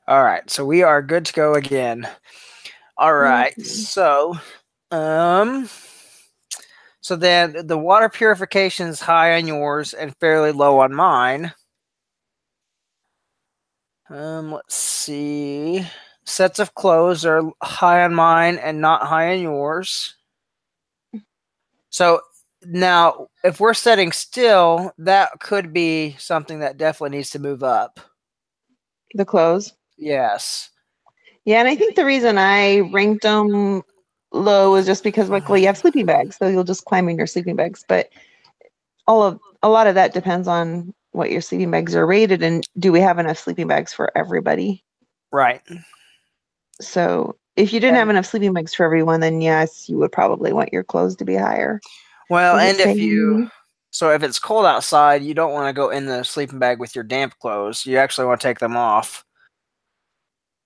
All right, so we are good to go again. All right, Mhm. um, so then the water purification is high on yours and fairly low on mine. Let's see. Sets of clothes are high on mine and not high on yours. So now, if we're setting still, that could be something that definitely needs to move up. The clothes. Yes. Yeah, and I think the reason I ranked them low is just because, like, well, you have sleeping bags, so you'll just climb in your sleeping bags. But a lot of that depends on what your sleeping bags are rated, and do we have enough sleeping bags for everybody? Right. So if you didn't have And enough sleeping bags for everyone, then yes, you would probably want your clothes to be higher. well, Does it and say? if it's cold outside, you don't want to go in the sleeping bag with your damp clothes. You actually want to take them off,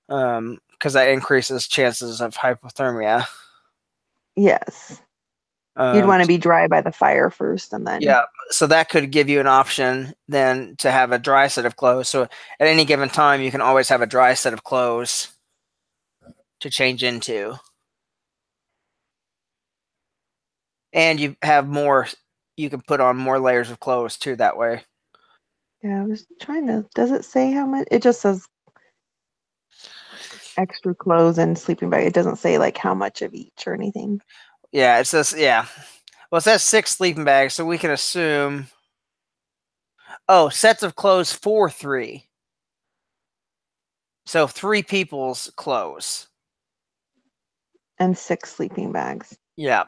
because that increases chances of hypothermia. Yes. You'd Um, want to be dry by the fire first and then. yeah, so that could give you an option then to have a dry set of clothes. So at any given time, you can always have a dry set of clothes to change into, and you have more. You can put on more layers of clothes too that way. Yeah, I was trying to. Does it say how much? It just says extra clothes and sleeping bag. It doesn't say like how much of each or anything. Yeah, it says yeah. Well, it says 6 sleeping bags, so we can assume. Oh, sets of clothes for 3. So 3 people's clothes. And 6 sleeping bags. Yeah.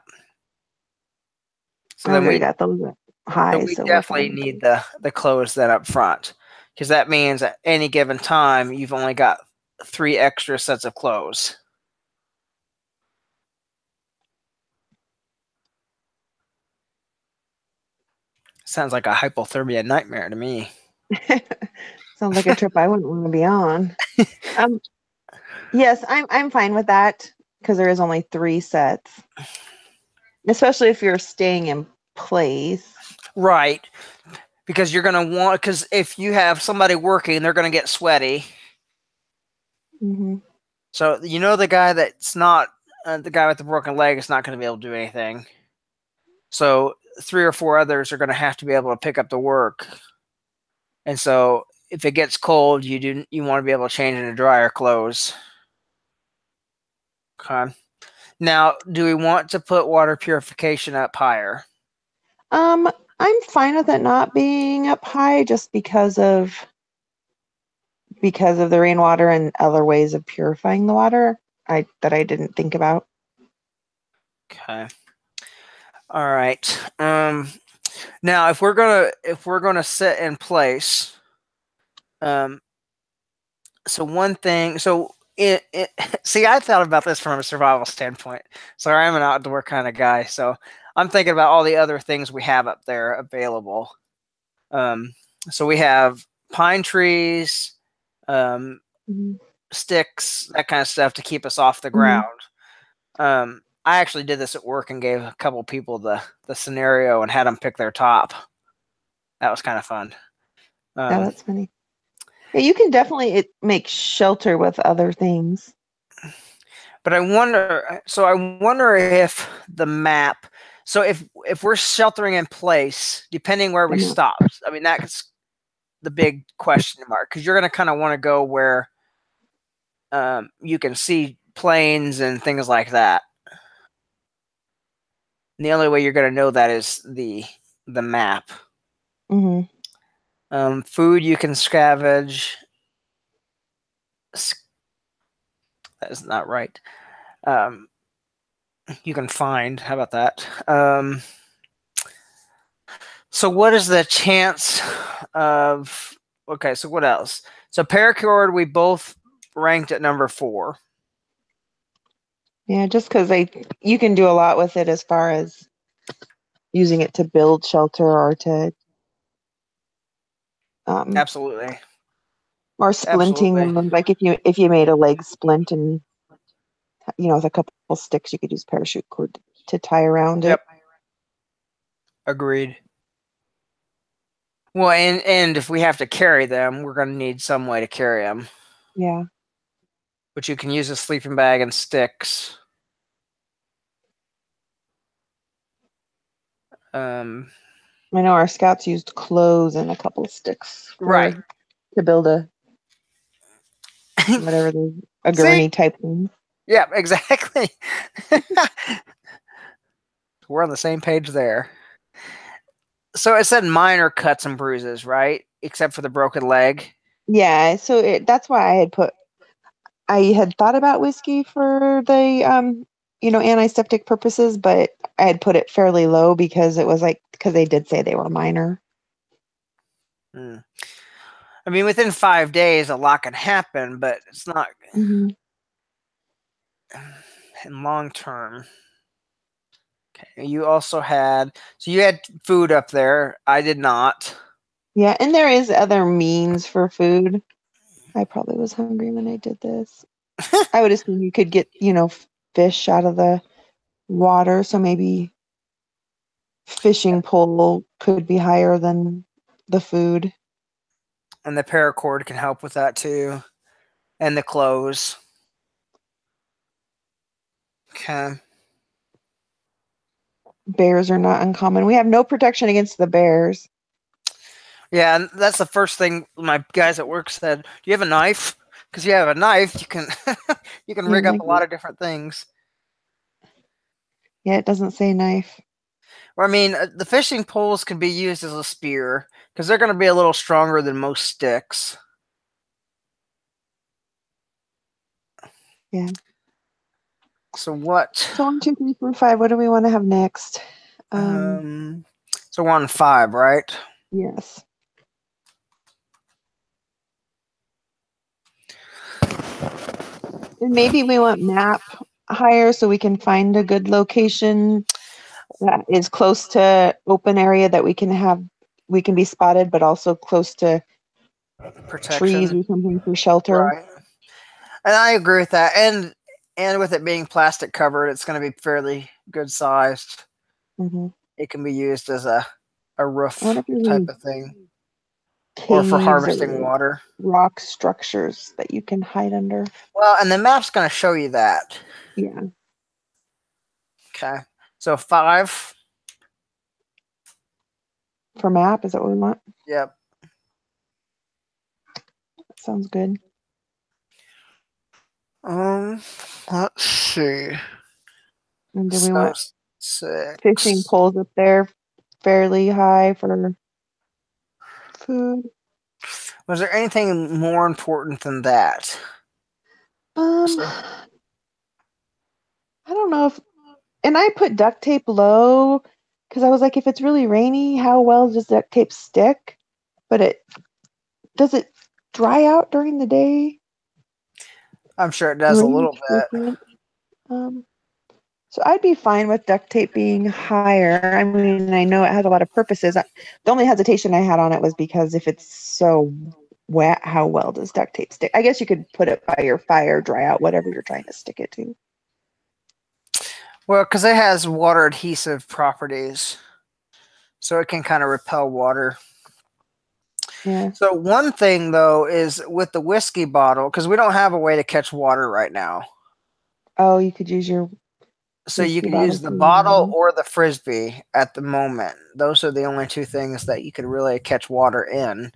So I then already we got those high, we so we're definitely fine with need those. the clothes then up front, because that means at any given time you've only got 3 extra sets of clothes. Sounds like a hypothermia nightmare to me. Sounds like a trip I wouldn't want to be on. Um, yes, I'm fine with that because there is only 3 sets, especially if you're staying in place. Right. Because you're going to want, because if you have somebody working, they're going to get sweaty. Hmm. So, the guy that's not, the guy with the broken leg is not going to be able to do anything. So, 3 or 4 others are going to have to be able to pick up the work. And so, if it gets cold, you want to be able to change into drier clothes. Okay. Now, do we want to put water purification up higher? Um, I'm fine with it not being up high just because of the rainwater and other ways of purifying the water I didn't think about. Okay. All right. Now if we're gonna set in place, um, so one thing, so it see, I thought about this from a survival standpoint. So I'm an outdoor kind of guy, so I'm thinking about all the other things we have up there available. Um, so we have pine trees, um, Mhm. sticks, that kind of stuff to keep us off the Mhm. ground. I actually did this at work and gave a couple people the scenario and had them pick their top. That was kind of fun. Yeah, Um, that's funny. Yeah, you can definitely make shelter with other things. but I wonder if the map. So if we're sheltering in place, depending where The we map. stop, I mean that's the big question mark, because you're going to kind of want to go where you can see planes and things like that. And the only way you're going to know that is the map. Hmm. Food you can scavenge. That is not right. Um, you can find. How about that? So what is the chance of? Okay, so what else? So paracord we both ranked at number 4. Yeah, just because you can do a lot with it as far as using it to build shelter um, Absolutely, or splinting absolutely. wounds. Like if you made a leg splint and with a couple sticks, you could use parachute cord to tie around Yep, it. agreed. Well, and if we have to carry them, we're going to need some way to carry them. Yeah. But you can use a sleeping bag and sticks. I know our scouts used clothes and a couple of sticks Right. to build a whatever a See? gurney type thing. Yeah, exactly. We're on the same page there. So it said minor cuts and bruises, right? Except for the broken leg. Yeah, so that's why I had thought about whiskey for the antiseptic purposes, but I had put it fairly low because they did say they were minor. I mean, within 5 days, a lot can happen, but it's not Mm-hmm. in long term. Okay. You also had food up there. I did not. Yeah, and there is other means for food. I probably was hungry when I did this. I would assume you could get, fish out of the water, so maybe fishing pole could be higher than the food. And the paracord can help with that too. And the clothes. Okay. Bears are not uncommon. We have no protection against the bears. Yeah, and that's the first thing my guys at work said. Do you have a knife? Because you have a knife, you can you can rig up a lot of different things. Yeah, it doesn't say knife. Well, I mean, the fishing poles can be used as a spear because they're going to be a little stronger than most sticks. Yeah. So what? So 1, 2, 3, 4, 5. What do we want to have next? So we're on 5, right? Yes. And maybe we want map higher so we can find a good location that is close to open area that we can be spotted, but also close to Protection. trees or something for shelter. Right. And I agree with that. And with it being plastic covered, it's going to be fairly good sized. Mm-hmm. It can be used as a roof type of thing. Or for harvesting water. Rock structures that you can hide under. Well, and the map's going to show you that. Yeah. Okay. So 5. For map, is that what we want? Yep. That sounds good. Let's see. And do we want 6. fishing poles up there fairly high for food? Was there anything more important than that? I don't know and I put duct tape low because I was like, if it's really rainy, how well does duct tape stick? But does it dry out during the day? I'm sure it does a little bit. So I'd be fine with duct tape being higher. I mean, I know it has a lot of purposes. The only hesitation I had on it was because if it's so wet, how well does duct tape stick? I guess you could put it by your fire, dry out whatever you're trying to stick it to. Well, because it has water adhesive properties, so it can kind of repel water. Yeah. So one thing though is with the whiskey bottle, because we don't have a way to catch water right now. Oh, you could use your. So you can use the bottle or the frisbee at the moment. Those are the only 2 things that you could really catch water in.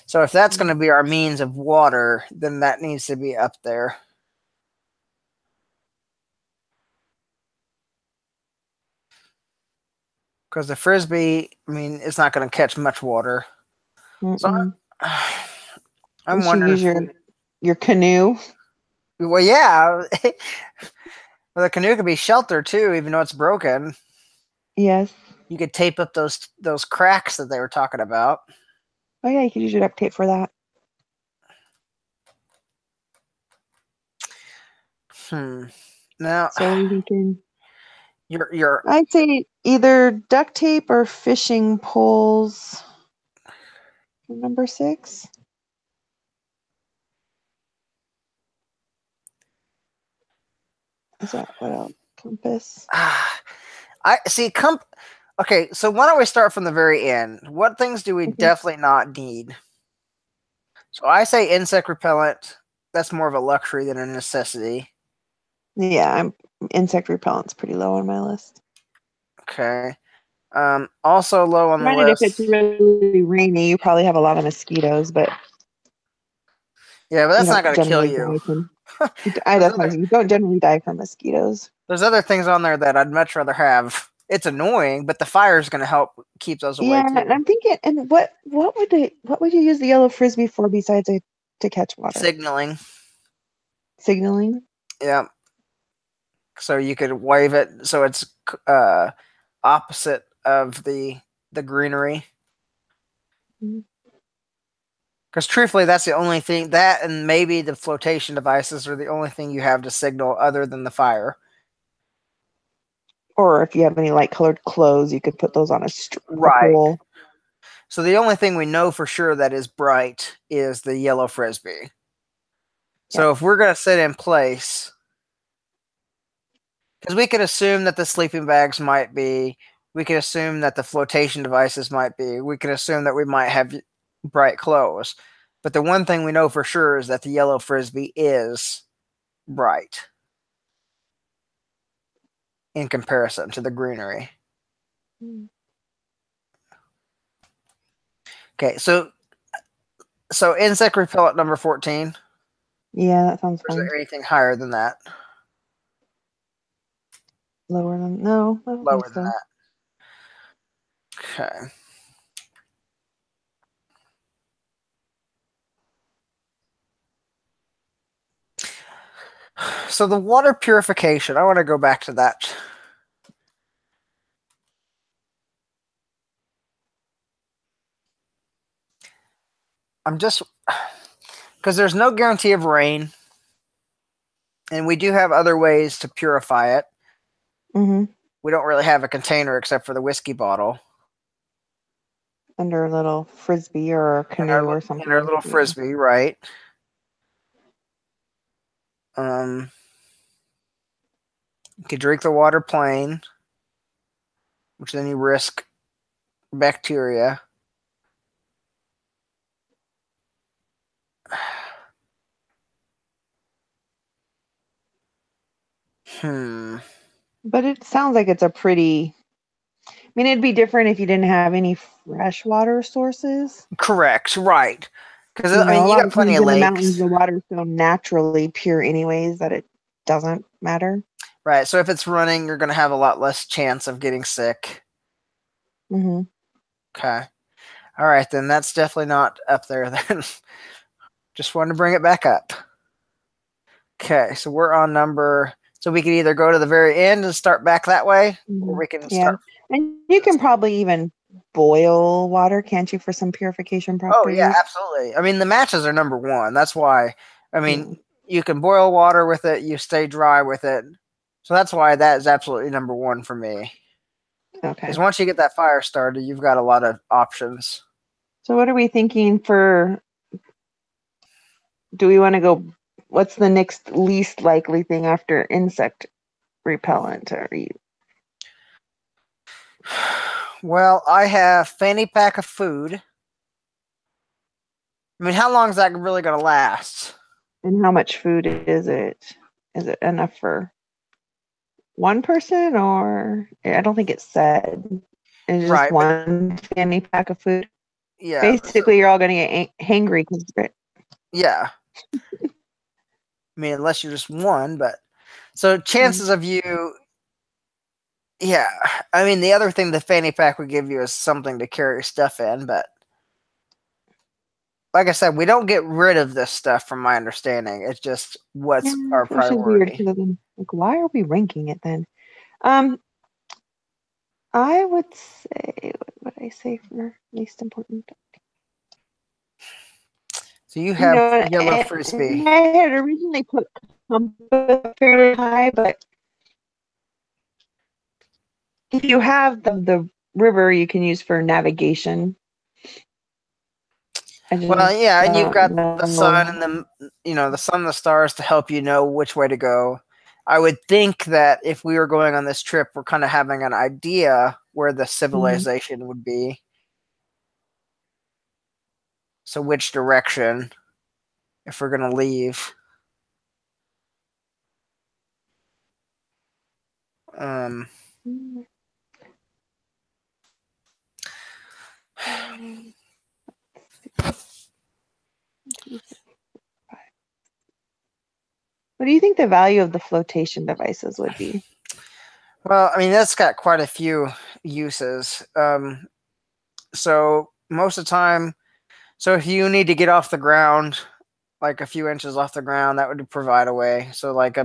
So if that's going to be our means of water, then that needs to be up there. Because the frisbee, I mean, it's not going to catch much water. So I'm wondering. You use your canoe. Well, yeah. Well, the canoe could be sheltered too, even though it's broken. Yes. You could tape up those cracks that they were talking about. Oh yeah, you could use your duct tape for that. Now, so we can. I'd say either duct tape or fishing poles. Number 6. Is that what else? Compass. I see. Okay, so why don't we start from the very end? What things do we definitely not need? So I say insect repellent. That's more of a luxury than a necessity. Yeah, insect repellent's pretty low on my list. Okay. Also low on the Granted, if it's list. really rainy, you probably have a lot of mosquitoes, but Yeah, but you that's not don't going to kill generally you. die from. There's That's why other you don't generally die from mosquitoes. there's other things on there that I'd much rather have. It's annoying, but the fire is going to help keep those away Yeah, too. and I'm thinking, and what would you use the yellow frisbee for besides to catch water? Signaling. Signaling. Yeah. So you could wave it so it's opposite of the greenery. Mhm. Because truthfully, that's the only thing that, and maybe the flotation devices are the only thing you have to signal other than the fire. Or if you have any light colored clothes, you could put those on a Right. pole. So the only thing we know for sure that is bright is the yellow frisbee. So Yep. if we're going to sit in place, because we could assume that the sleeping bags might be, we could assume that the flotation devices might be, we could assume that we might have bright clothes. But the one thing we know for sure is that the yellow frisbee is bright in comparison to the greenery. Okay, so insect repellent number 14. Yeah, that sounds Or is fine. there anything higher than that? Lower than no, I don't think Lower than so. that. Okay. So the water purification, I want to go back to that. I'm just, because there's no guarantee of rain, and we do have other ways to purify it. Mm-hmm. We don't really have a container except for the whiskey bottle. Under a little frisbee or a canoe or something. And our little frisbee, right? You could drink the water plain, which then you risk bacteria. But it sounds like it's a pretty. I mean, it'd be different if you didn't have any freshwater sources. Correct, right. Because, You I know, mean, a you lot got of plenty times of in the mountains, lakes. the water's so naturally pure, anyways, that it doesn't matter. Right, so if it's running, you're going to have a lot less chance of getting sick. Mm-hmm. Okay. All right, then that's definitely not up there then. Just wanted to bring it back up. Okay, so we're on number. So we could either go to the very end and start back that way, or we can start. And you can probably even boil water, can't you, for some purification Oh, yeah, properties? absolutely. I mean, the matches are number one. That's why. I mean, you can boil water with it, you stay dry with it. So that's why that is absolutely number one for me. Okay. Because once you get that fire started, you've got a lot of options. So what are we thinking for? Do we want to go? What's the next least likely thing after insect repellent? Are you? Well, I have fanny pack of food. I mean, how long is that really going to last? And how much food is it? Is it enough for one person, or I don't think it said. It's just Right, one fanny pack of food. Yeah. Basically, you're all going to get hangry because yeah. I mean, unless you're just one, but so chances of you. Yeah, I mean, the other thing the fanny pack would give you is something to carry stuff in, but like I said, we don't get rid of this stuff from my understanding. It's just what's our which is weird priority. because I'm like, why are we ranking it then? I would say, what would I say for least important? So you have yellow I frisbee. had originally put compass fairly high, but if you have the river, you can use for navigation. Well, yeah, and you've got the sun know. and the sun and the stars to help you know which way to go. I would think that if we were going on this trip, we're kind of having an idea where the civilization would be. So which direction? if we're gonna leave. What do you think the value of the flotation devices would be? Well, I mean, that's got quite a few uses. So most of the time, so if you need to get off the ground, like a few inches off the ground, that would provide a way. So like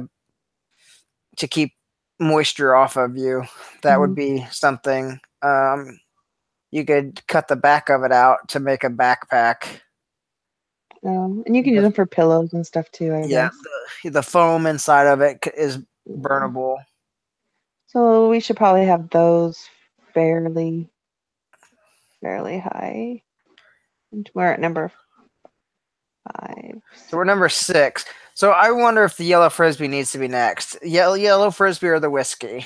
to keep moisture off of you, that would be something. You could cut the back of it out to make a backpack. And you can use them for pillows and stuff too, I guess. The foam inside of it is burnable. So we should probably have those fairly high. And we're at number 5. So we're number 6. So I wonder if the yellow frisbee needs to be next. Yellow frisbee or the whiskey?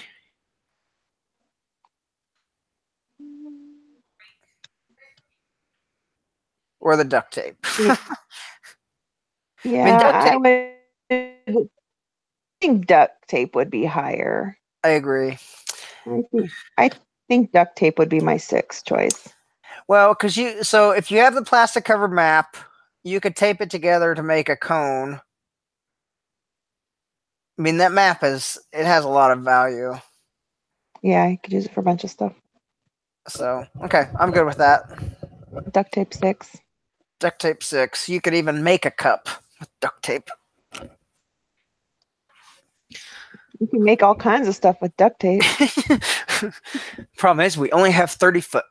Or the duct tape? Yeah, I think duct tape would be higher. I agree. I think duct tape would be my 6th choice. Well, so if you have the plastic covered map, you could tape it together to make a cone. I mean, that map has a lot of value. Yeah, you could use it for a bunch of stuff. So, okay, I'm good with that. Duct tape 6. Duct tape 6. You could even make a cup with duct tape. You can make all kinds of stuff with duct tape. Problem is, we only have 30 foot.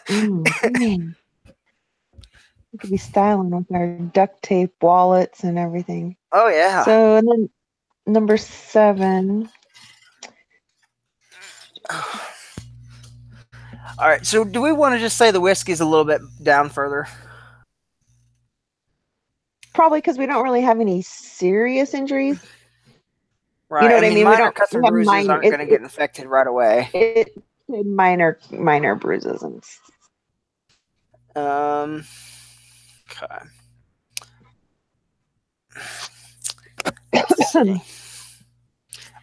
Man. We could be styling with our duct tape wallets and everything. Oh, yeah. So, and then number 7. All right, so do we want to just say the whiskey's a little bit down further? Probably because we don't really have any serious injuries. Right. You know what I mean? Minor cuts and bruises aren't going to get infected right away. Minor bruises and. Okay.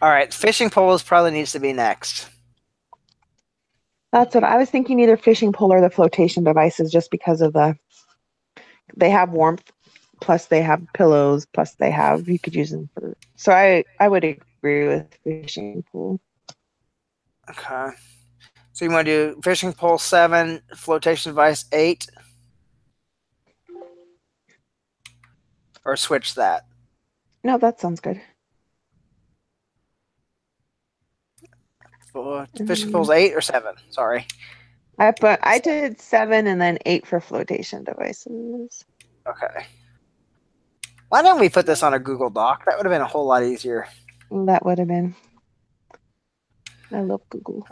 All right, fishing poles probably needs to be next. That's what I was thinking. Either fishing pole or the flotation devices, just because of they have warmth. Plus they have pillows, plus you could use them for, so I would agree with fishing pole. Okay. So you want to do fishing pole 7, flotation device 8? Or switch that? No, that sounds good. Fishing pole's 8 or 7? Sorry. I did 7 and then 8 for flotation devices. Okay. Why didn't we put this on a Google Doc? That would have been a whole lot easier. That would have been. I love Google.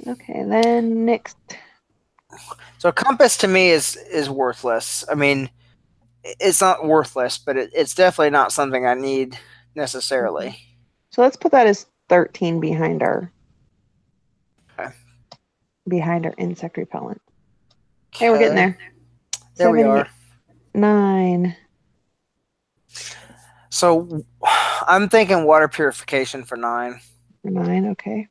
Okay, then next. So compass to me is worthless. I mean, it's not worthless, but it's definitely not something I need necessarily. So let's put that as 13 behind our insect repellent. Okay, we're getting there. There we are. 9. So I'm thinking water purification for 9. For 9, okay.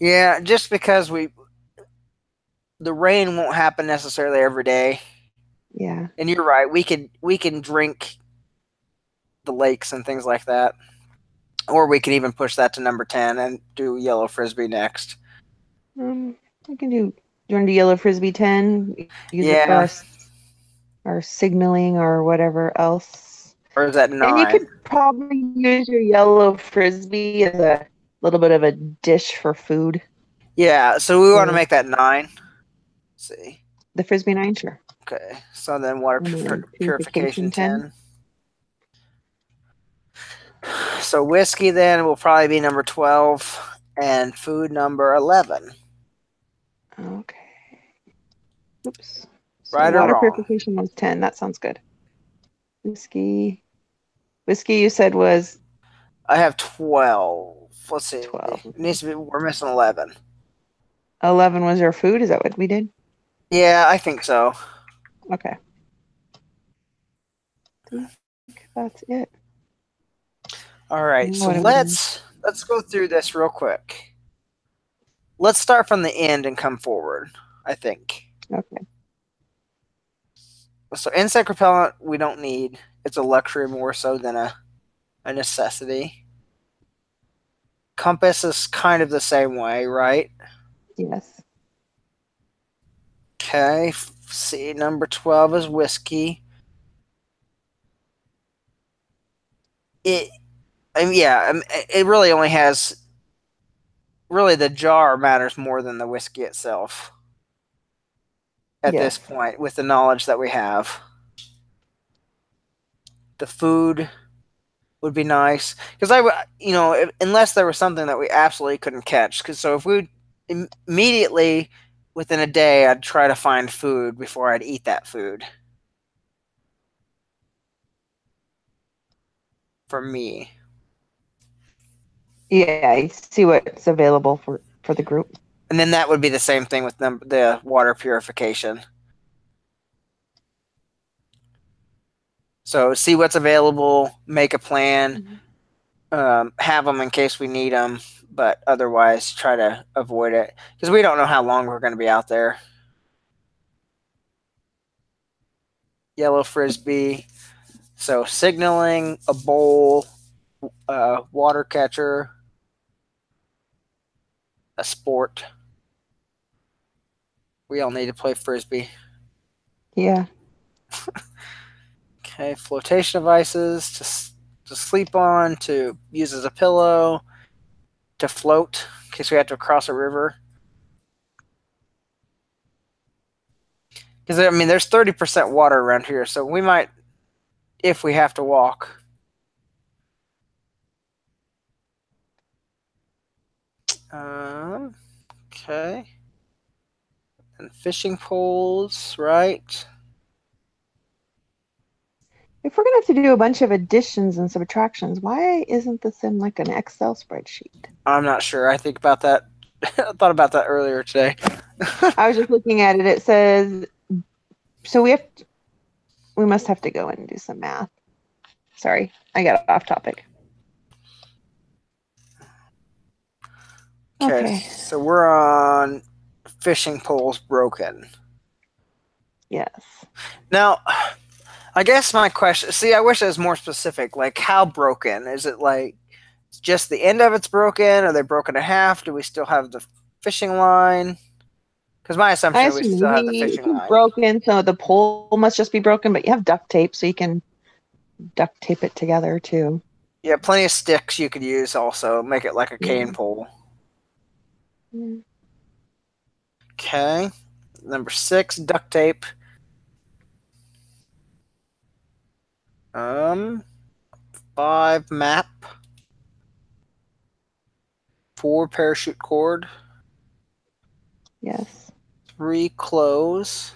Yeah, just because the rain won't happen necessarily every day. Yeah. And you're right. We can drink the lakes and things like that. Or we can even push that to number 10 and do yellow frisbee next. We can do. You want to do yellow frisbee 10? Use it for our signaling or whatever else. Or is that 9? And you could probably use your yellow frisbee as a little bit of a dish for food. Yeah, so we want to make that 9. Let's see. The frisbee 9, sure. Okay, so then water purification 10. So whiskey then will probably be number 12 and food number 11. Okay. Oops. So right or wrong? Water purification was 10. That sounds good. Whiskey you said was? I have 12. Let's see. 12. It needs to be, we're missing 11. 11 was your food? Is that what we did? Yeah, I think so. Okay. think that's it. All right, so What are we let's go through this real quick. Let's start from the end and come forward, I think. Okay. So insect repellent we don't need. It's a luxury more so than a necessity. Compass is kind of the same way, right? Yes. Okay. See, number 12 is whiskey. It really only has. Really, the jar matters more than the whiskey itself at this point, with the knowledge that we have. The food would be nice because unless there was something that we absolutely couldn't catch. Because if we immediately within a day, I'd try to find food before I'd eat that food. For me. Yeah, I see what's available for the group. And then that would be the same thing with the water purification. So see what's available, make a plan, have them in case we need them, but otherwise try to avoid it because we don't know how long we're going to be out there. Yellow frisbee. So signaling, a bowl, water catcher, a sport. We all need to play frisbee. Yeah. Okay, flotation devices to sleep on, to use as a pillow, to float in case we have to cross a river. Because there's 30% water around here, so we might, if we have to walk. Okay. And fishing poles, right? If we're gonna have to do a bunch of additions and subtractions, why isn't this in like an Excel spreadsheet? I'm not sure. I think about that. I thought about that earlier today. I was just looking at it. It says, so we must have to go in and do some math. Sorry, I got off topic. Okay, so we're on fishing poles broken. Yes. Now, I guess my question, see, I wish it was more specific. Like, how broken? Is it like just the end of it's broken? Are they broken in half? Do we still have the fishing line? Because my assumption is we still have the fishing line. Broken, so the pole must just be broken, but you have duct tape, so you can duct tape it together too. Yeah, plenty of sticks you could use also. Make it like a cane pole. Okay. Number 6, duct tape. 5, map. 4, parachute cord. Yes. 3, clothes.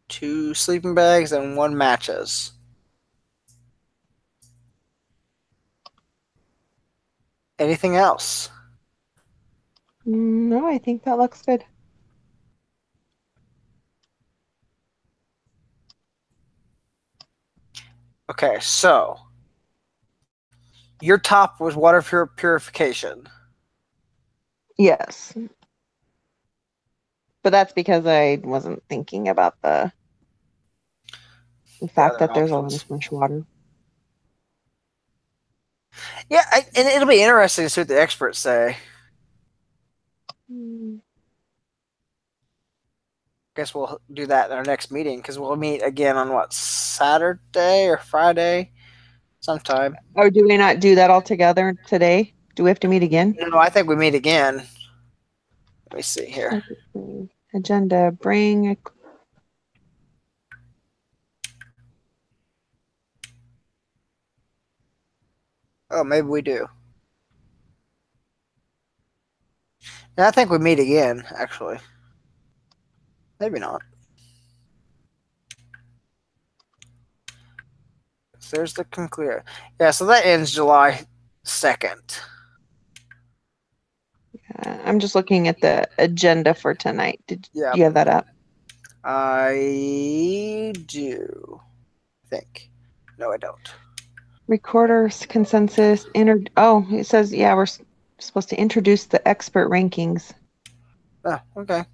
2, sleeping bags, and 1, matches. Anything else? No, I think that looks good. Okay, so your top was water purification. Yes. But that's because I wasn't thinking about the fact that there's all this much water. Yeah, and it'll be interesting to see what the experts say. Guess we'll do that in our next meeting because we'll meet again on what, Saturday or Friday, sometime. Oh, do we not do that all together today? Do we have to meet again? No, I think we meet again. Let me see here. Agenda, bring. Oh, maybe we do. Yeah, I think we meet again, actually. Maybe not. So there's the conclusion. Yeah, so that ends July 2nd. I'm just looking at the agenda for tonight. Do you have that up? I do think. No, I don't. Recorders consensus. It says, yeah, we're supposed to introduce the expert rankings. Oh, okay.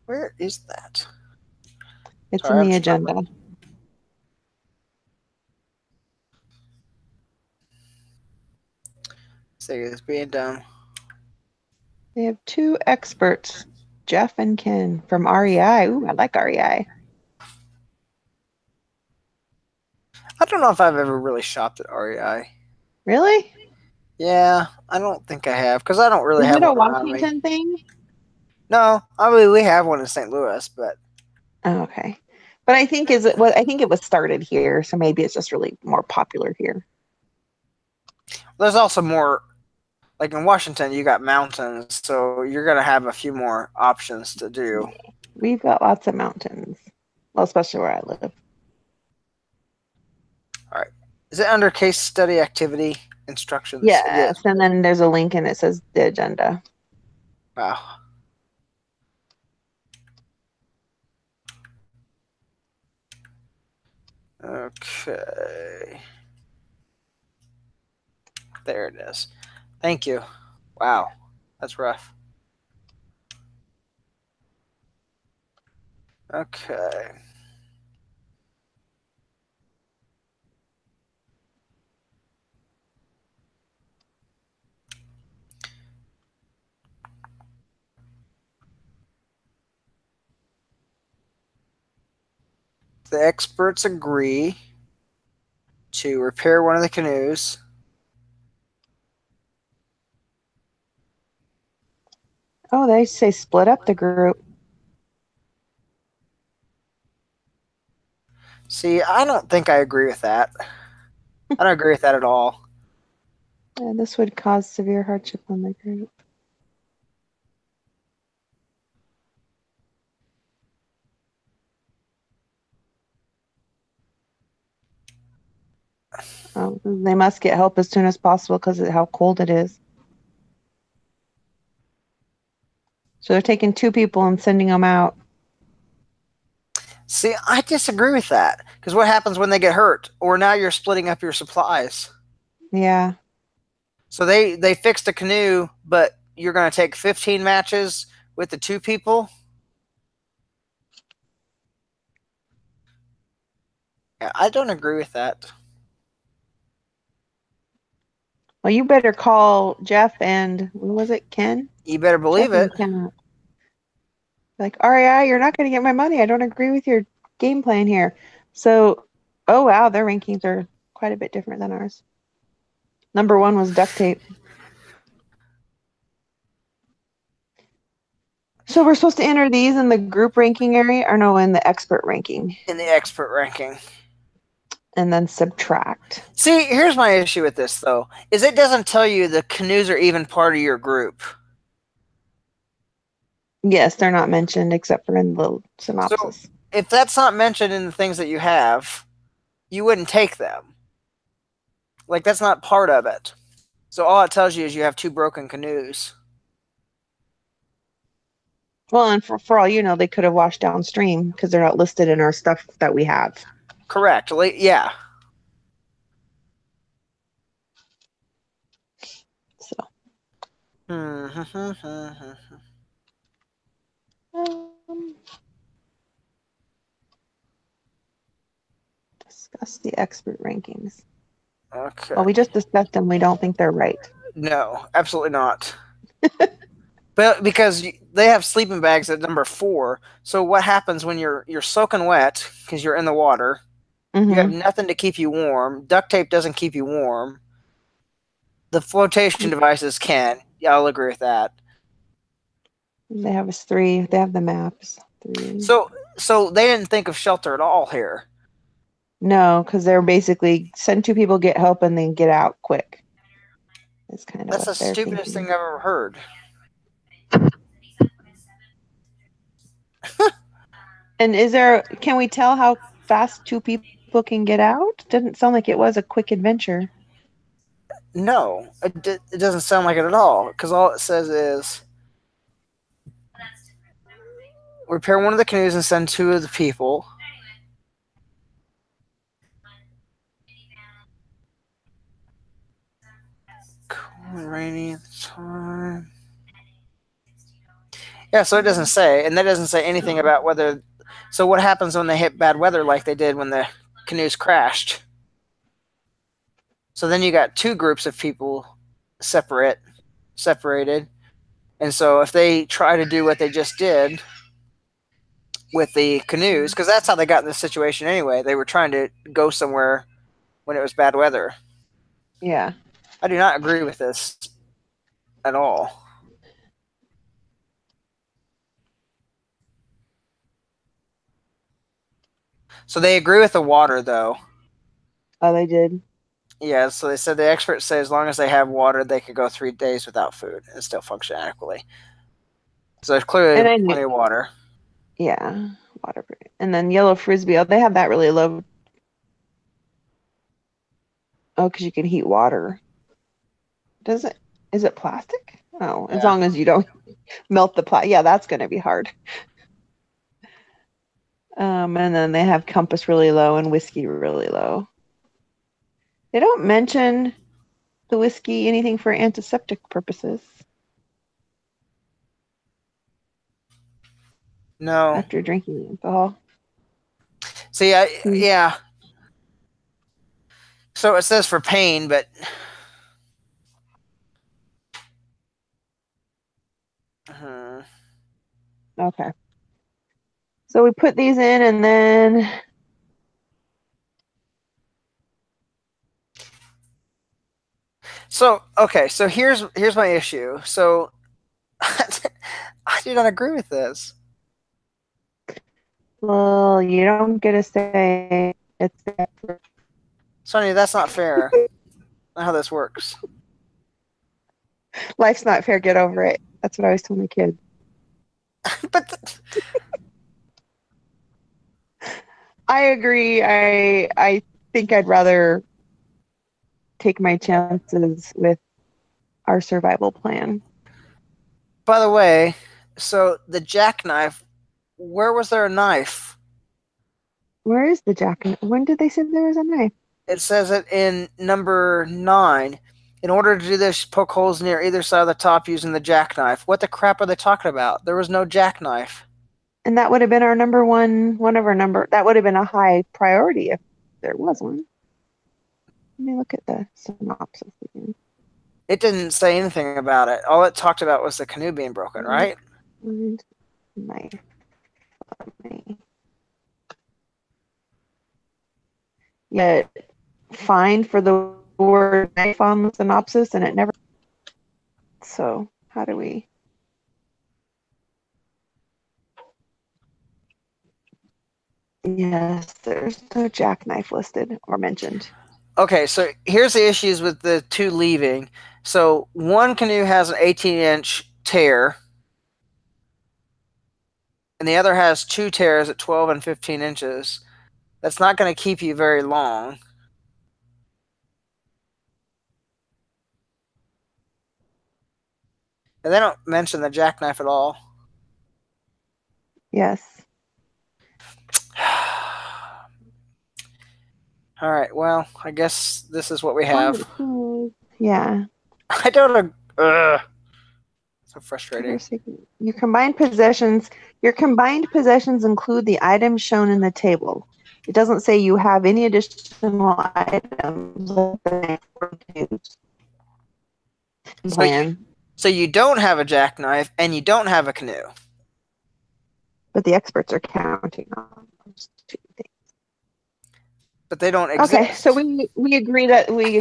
Where is that? It's Sorry, in the agenda. See, it's being done. They have 2 experts, Jeff and Ken from REI. Ooh, I like REI. I don't know if I've ever really shopped at REI. Really? Yeah, I don't think I have because I don't really Is have it a one around me. Washington thing? No, I mean we have one in St. Louis, but Oh, okay. But I think I think it was started here, so maybe it's just really more popular here. there's also more. Like in Washington, you got mountains, so you're gonna have a few more options to do. We've got lots of mountains, well, especially where I live. All right, is it under case study activity instructions? Yes, and then there's a link and it says the agenda. Wow. Okay. There it is. Thank you. Wow, that's rough. Okay. The experts agree to repair one of the canoes. Oh, they say split up the group. See, I don't think I agree with that. I don't agree with that at all. Yeah, this would cause severe hardship on the group. They must get help as soon as possible because of how cold it is. So they're taking 2 people and sending them out. See, I disagree with that because what happens when they get hurt? Or now you're splitting up your supplies. Yeah. So they fixed a canoe, but you're going to take 15 matches with the 2 people. Yeah, I don't agree with that. Well, you better call Jeff and what was it, Ken? You better believe Jeff it. and Ken. Like, REI, you're not going to get my money. I don't agree with your game plan here. So, oh wow, their rankings are quite a bit different than ours. Number 1 was duct tape. So we're supposed to enter these in the group ranking area, or no, in the expert ranking, In the expert ranking. and then subtract. See, here's my issue with this though, is it doesn't tell you the canoes are even part of your group. Yes, they're not mentioned except for in the synopsis. So if that's not mentioned in the things that you have, you wouldn't take them. Like that's not part of it. So all it tells you is you have 2 broken canoes. Well, and for all you know, they could have washed downstream because they're not listed in our stuff that we have. Correct. Yeah. So. Discuss the expert rankings. Okay. Well, we just discussed them. We don't think they're right. No, absolutely not. But because they have sleeping bags at number 4, so what happens when you're soaking wet because you're in the water? You have nothing to keep you warm. Duct tape doesn't keep you warm. The flotation devices can. Yeah, I'll agree with that. They have us 3. They have the maps. 3. So they didn't think of shelter at all here. No, because they're basically send 2 people, get help, and then get out quick. It's kind of That's the stupidest thing I've ever heard. And can we tell how fast 2 people can get out? Didn't sound like it was a quick adventure. No, it doesn't sound like it at all. Because all it says is, repair one of the canoes and send 2 of the people. Cool and rainy at the time. Yeah, so it doesn't say, and that doesn't say anything about whether. So what happens when they hit bad weather like they did when the canoes crashed? So then you got 2 groups of people separated. And so if they try to do what they just did with the canoes, because that's how they got in this situation anyway. They were trying to go somewhere when it was bad weather. Yeah. I do not agree with this at all. So they agree with the water, though. Oh, they did. Yeah, so they said the experts say as long as they have water, they could go 3 days without food and still function adequately. So there's clearly plenty of water. Yeah, water. And then yellow frisbee. Oh, they have that really low. Oh, because you can heat water. Does it? Is it plastic? Oh, as long as you don't melt the plastic. Yeah, that's going to be hard. And then they have compass really low and whiskey really low. They don't mention the whiskey anything for antiseptic purposes. No. After drinking alcohol. So yeah. So it says for pain, but okay. So we put these in, and then so here's my issue. So I do not agree with this. Well, you don't get to say it's Sonia, that's not fair. Not how this works. Life's not fair. Get over it. That's what I always tell my kids. But I agree. I think I'd rather take my chances with our survival plan. By the way, so the jackknife, where was there a knife? Where is the jackknife? When did they say there was a knife? It says it in number 9. In order to do this, poke holes near either side of the top using the jackknife. What the crap are they talking about? There was no jackknife. And that would have been our number one of our number. That would have been a high priority if there was one. Let me look at the synopsis again. It didn't say anything about it. All it talked about was the canoe being broken, right? Knife. Yeah, find for the word knife on the synopsis, and it never. So how do we? Yes, there's no jackknife listed or mentioned. Okay, so here's the issues with the 2 leaving. So one canoe has an 18-inch tear, and the other has 2 tears at 12 and 15 inches. That's not going to keep you very long. And they don't mention the jackknife at all. Yes. All right, well, I guess this is what we have. Yeah. I don't. So frustrating. Your combined possessions include the items shown in the table. It doesn't say you have any additional items. So you don't have a jackknife and you don't have a canoe. But the experts are counting on those 2 things. But they don't exist. Okay, so we agree that we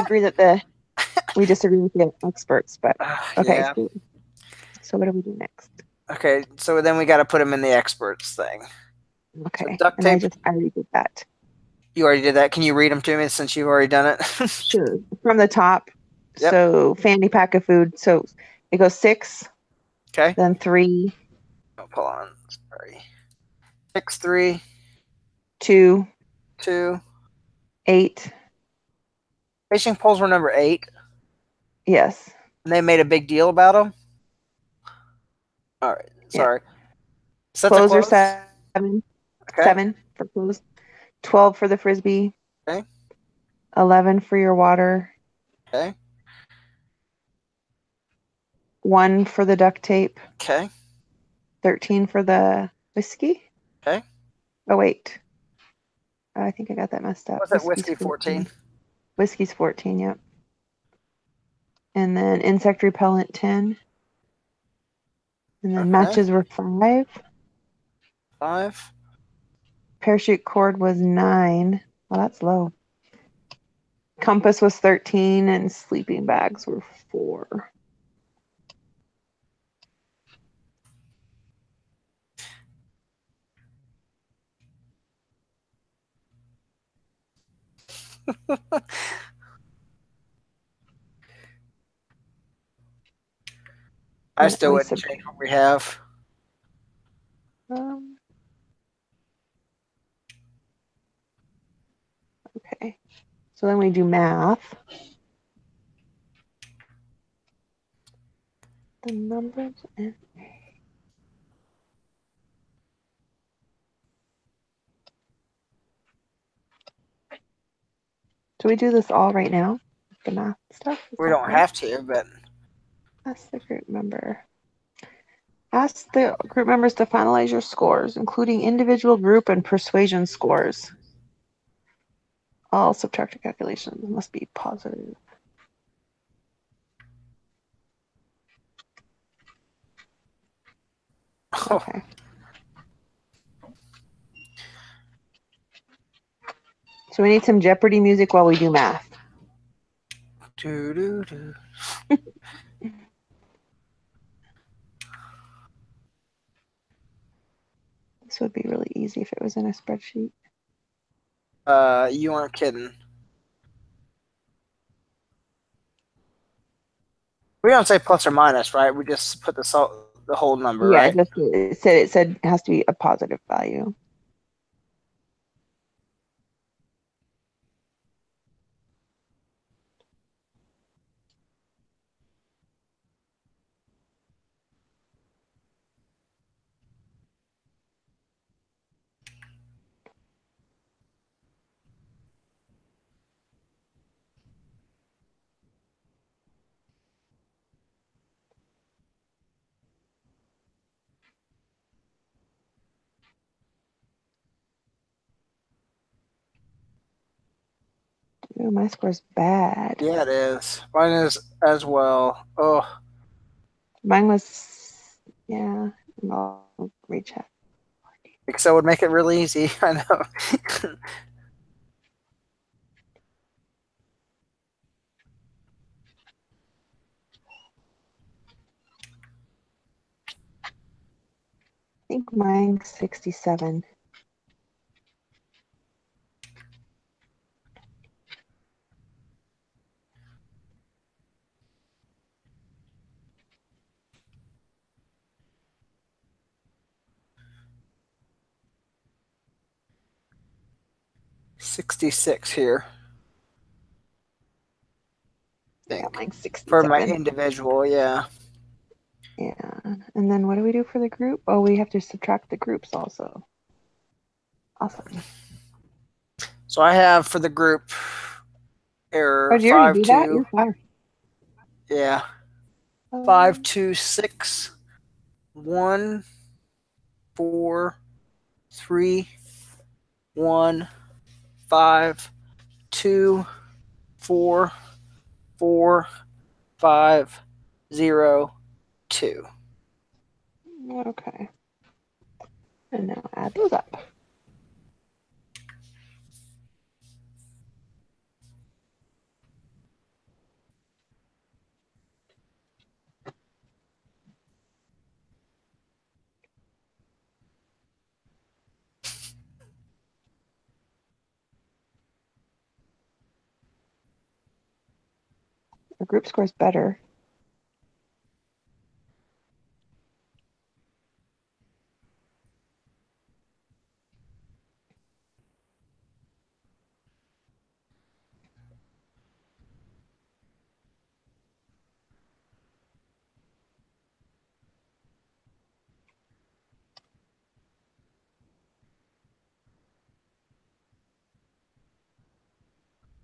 disagree with the experts, but okay. Yeah. So what do we do next? Okay, so then we got to put them in the experts thing. Okay. So duct tape. I already did that. You already did that. Can you read them to me since you've already done it? Sure. From the top. Yep. So fanny pack of food. So it goes 6. Okay. Then 3. Oh, hold on. Sorry. 6, 3. 2. 2. 8. Fishing poles were number 8. Yes. And they made a big deal about them. All right. Sorry. Yeah. Sets of Clothes are clothes. 7. Okay. 7 for clothes. 12 for the frisbee. Okay. 11 for your water. Okay. 1 for the duct tape. Okay. 13 for the whiskey. Okay. Oh, wait. I think I got that messed up. What's that? Whiskey 14. Whiskey's 14, yep. And then insect repellent 10. And then Okay. matches were 5. 5. Parachute cord was 9. Well, that's low. Compass was 13 and sleeping bags were 4. I And still we wouldn't change what we have. Okay. So then we do math. The numbers and do we do this all right now? The math stuff? We don't have to, but Ask the group member. Ask the group members to finalize your scores, including individual, group, and persuasion scores. All subtractive calculations must be positive. Okay. So we need some Jeopardy music while we do math. Do. This would be really easy if it was in a spreadsheet. You aren't kidding. We don't say plus or minus, right? We just put the whole number, right? Just it said it has to be a positive value. Ooh, my score's bad. Yeah, it is. Mine is as well. Oh. Mine was, yeah. I'll recheck. Because that would make it really easy. I know. I think mine's 67. $66 here. Yeah, mine's 67. For my individual, yeah. Yeah. And then what do we do for the group? Oh, we have to subtract the groups also. Awesome. So I have for the group error Oh, did you already 5 do that? 2. You're fine. Yeah. 5 2 6 1 4 3 1 5 2 4 4 5 0 2. Okay. And now add those up. Our group score is better.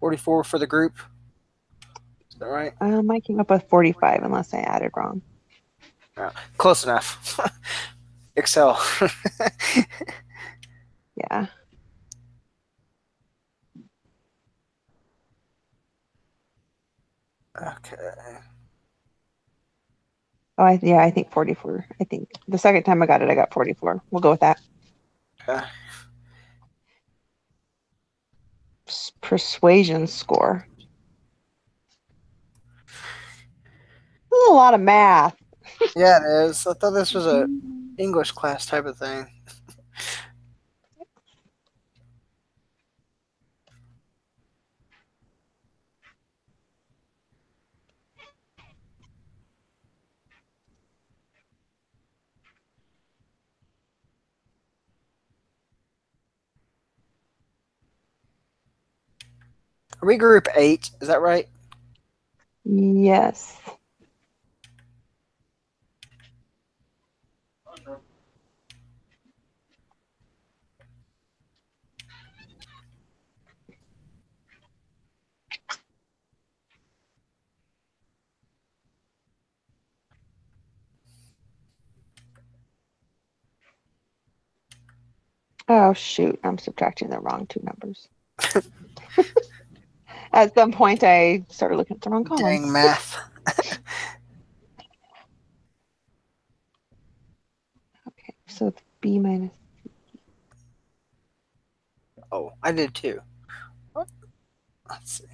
44 for the group. Is that right? I came up with 45 unless I added wrong. No. Close enough. Excel. Yeah. Okay. Oh, I think 44. I think the second time I got 44. We'll go with that. Okay. Persuasion score. This is a lot of math. Yeah, it is. I thought this was a English class type of thing. Are we group 8? Is that right? Yes. Oh, shoot. I'm subtracting the wrong two numbers. At some point, I started looking at the wrong column. Dang math. Okay, so it's B minus. Oh, I did too. What? Let's see.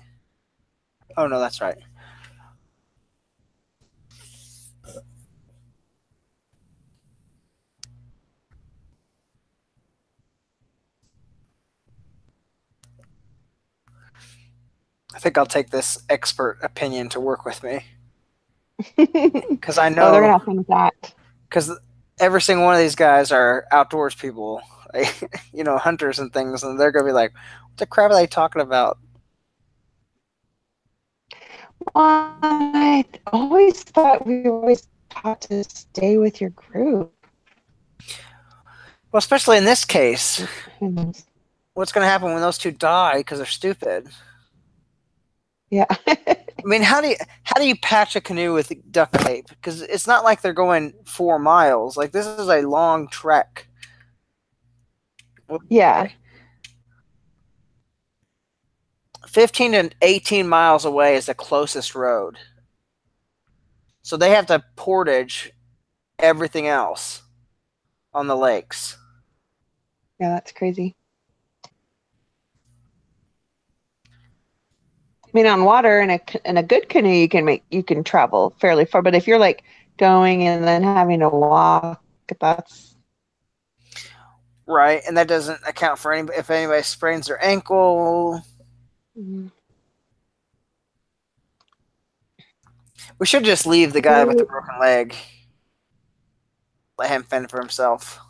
Oh, no, that's right. I think I'll take this expert opinion to work with me. Because I know. Oh, they're going to have fun with that. Because every single one of these guys are outdoors people, hunters and things, and they're going to be like, what the crap are they talking about? I always thought we were always taught to stay with your group. Well, especially in this case. Goodness. What's going to happen when those two die because they're stupid? Yeah. I mean, how do you patch a canoe with duct tape? Because it's not like they're going 4 miles. Like, this is a long trek. Yeah. 15 to 18 miles away is the closest road. So they have to portage everything else on the lakes. Yeah, that's crazy. I mean, on water in a good canoe, you can travel fairly far. But if you're like going and then having to walk, that's right. And that doesn't account for if anybody sprains their ankle. Mm-hmm. We should just leave the guy with the broken leg. Let him fend for himself.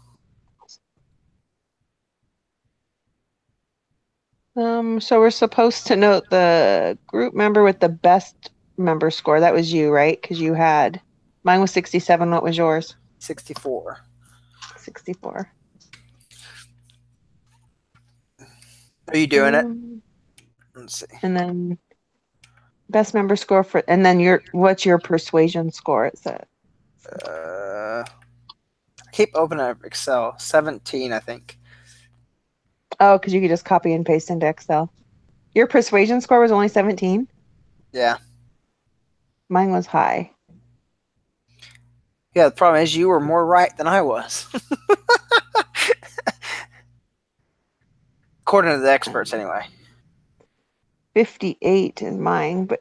So we're supposed to note the group member with the best member score. That was you, right? Because mine was 67. What was yours? 64. 64. Are you doing it? Let's see. And then best member score and then what's your persuasion score? It said. I keep opening up Excel. 17, I think. Oh, because you could just copy and paste into Excel. Your persuasion score was only 17? Yeah. Mine was high. Yeah, the problem is you were more right than I was. According to the experts, anyway. 58 is mine, but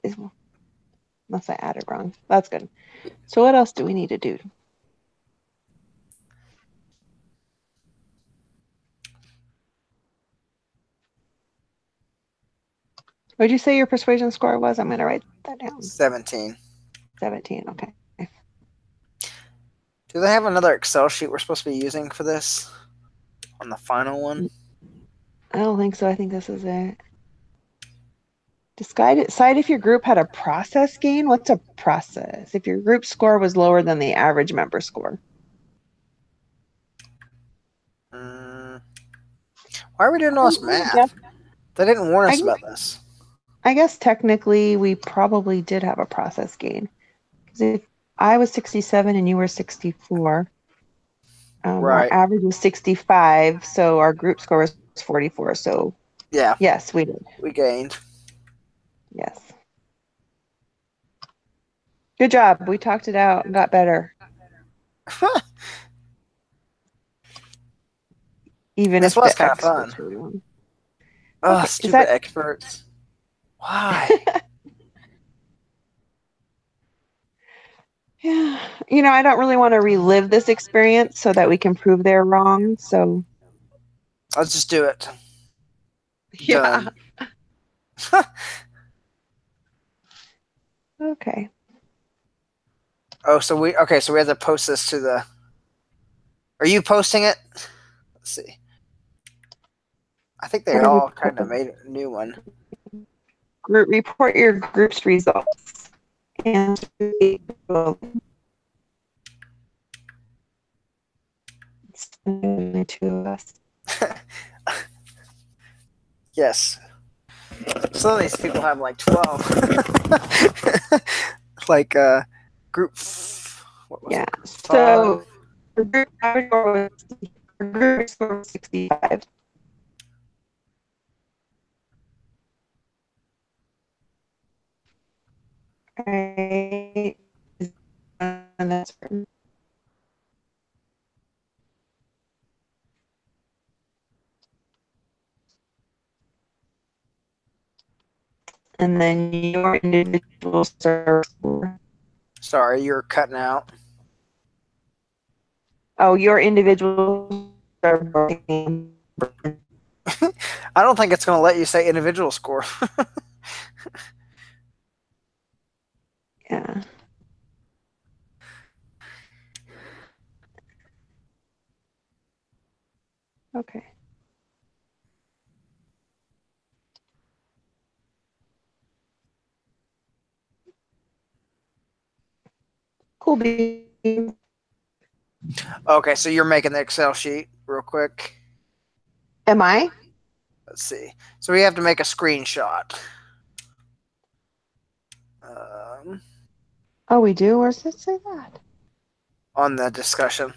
unless I added wrong. That's good. So what else do we need to do? What did you say your persuasion score was? I'm going to write that down. 17. 17, okay. Do they have another Excel sheet we're supposed to be using for this? On the final one? I don't think so. I think this is it. Decide if your group had a process gain. What's a process? If your group score was lower than the average member score. Why are we doing all this math? They didn't warn us about this. I guess technically we probably did have a process gain. Because if I was 67 and you were 64, our Right. average was 65, so our group score was 44. So Yeah, yes, we did. we gained. Yes. Good job. We talked it out and got better. Even This if was the kind of fun. experts were wrong. Oh, Okay, is stupid that experts. Why? yeah, I don't really want to relive this experience so that we can prove they're wrong. So Let's just do it. yeah. Done. Okay. Oh, so we have to post this to the. Are you posting it? Let's see. I think they How do we all put kind of the made a new one. group report your group's results and send to us. Yes. Some of these people have like 12. Like group. What was Yeah. it? Group 5. So the group average score was 65. Right. And that's and then your individual server score. Sorry, you're cutting out. Oh, your individual server. I don't think it's going to let you say individual score. Yeah. Okay. Cool beans. Okay, so you're making the Excel sheet real quick. Am I? Let's see. So we have to make a screenshot. Um, Oh, we do? Where does it say that? on the discussion.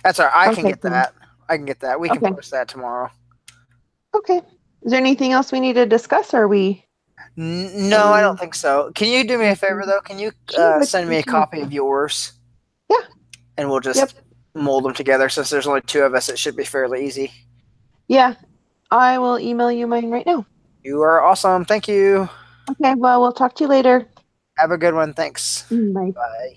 That's all right. I can Okay, get cool. that. I can get that. We can Okay. post that tomorrow. Okay. Is there anything else we need to discuss? Or are we? No, I don't think so. Can you do me a favor though? Can you Sure. send me a copy of yours? Yeah. And we'll Yep. just mold them together. Since there's only 2 of us, it should be fairly easy. Yeah. I will email you mine right now. You are awesome. Thank you. Okay. Well, we'll talk to you later. Have a good one. Thanks. Bye. Bye.